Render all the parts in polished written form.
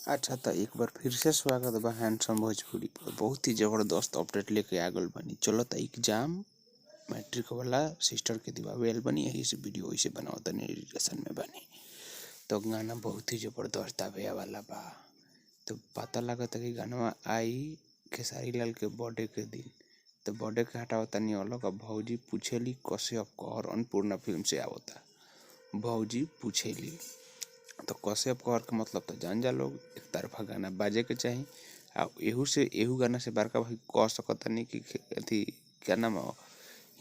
अच्छा तो एक बार फिर से स्वागत बा हैंडसम भोजपुरी पर। बहुत ही जबरदस्त अपडेट लेके आ गल बनी। चलो तो एग्जाम मैट्रिक वाला सिस्टर के दिवावे बनी, यही से वीडियो वैसे बनाओ तनी एडिशन में बनी। तो गाना बहुत ही जबरदस्त आवे वाला बा। तो पता लगता कि गाना आई खेसारी लाल के बर्थडे के दिन। तो बर्थडे के हटावा तनी अलग। भौजी पूछेली कश्यप कौर अन्नपूर्णा फिल्म से आवता। भौजी पूछेली तो कश्यप कौर के मतलब तो जान जा लोग, एक तरफा गाना बाजे के चाहिए। आ एहू गाना से बड़का भाई कह सकता नहीं कि अथी क्या नाम हो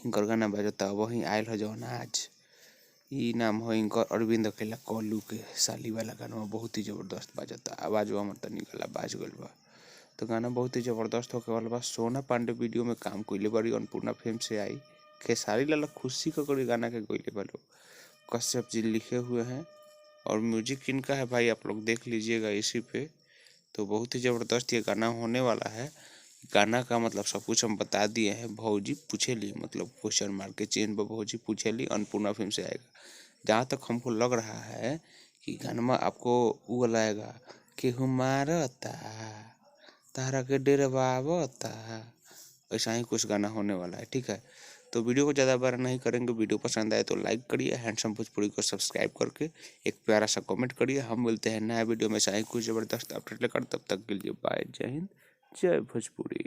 इनकर गाना बजता वही आयल हो जौन आज ई नाम हो इनकर अरविंद अकेला कॉलू के साली वाला गाना बहुत ही जबरदस्त बजता। आवाज हमर तनी गला बाज गल बा। तो गाना बहुत ही जबरदस्त होके वाला बा। सोना पांडे वीडियो में काम कइले बड़ी, अन्नपूर्णा फिल्म से आई। खेसारी लाल खुशी का कोई गाना के गइले बा लोग। कश्यप जी लिखे हुए हैं और म्यूजिक इनका है भाई, आप लोग देख लीजिएगा इसी पे। तो बहुत ही जबरदस्त ये गाना होने वाला है। गाना का मतलब सब कुछ हम बता दिए हैं। भौजी पूछेली मतलब क्वेश्चन मार्क के चेन पर भौजी पूछेली अन्नपूर्णा फिल्म से आएगा। जहाँ तक हमको लग रहा है कि गाना में आपको वो लाएगा केहू मारता तारा के डेरवावता, ऐसा ही कुछ गाना होने वाला है। ठीक है, तो वीडियो को ज़्यादा बड़ा नहीं करेंगे। वीडियो पसंद आए तो लाइक करिए, हैंडसम भोजपुरी को सब्सक्राइब करके एक प्यारा सा कमेंट करिए। हम मिलते हैं नया वीडियो में ऐसा ही कुछ ज़बरदस्त अपडेट लेकर। तब तक के लिए बाय, जय हिंद, जय भोजपुरी।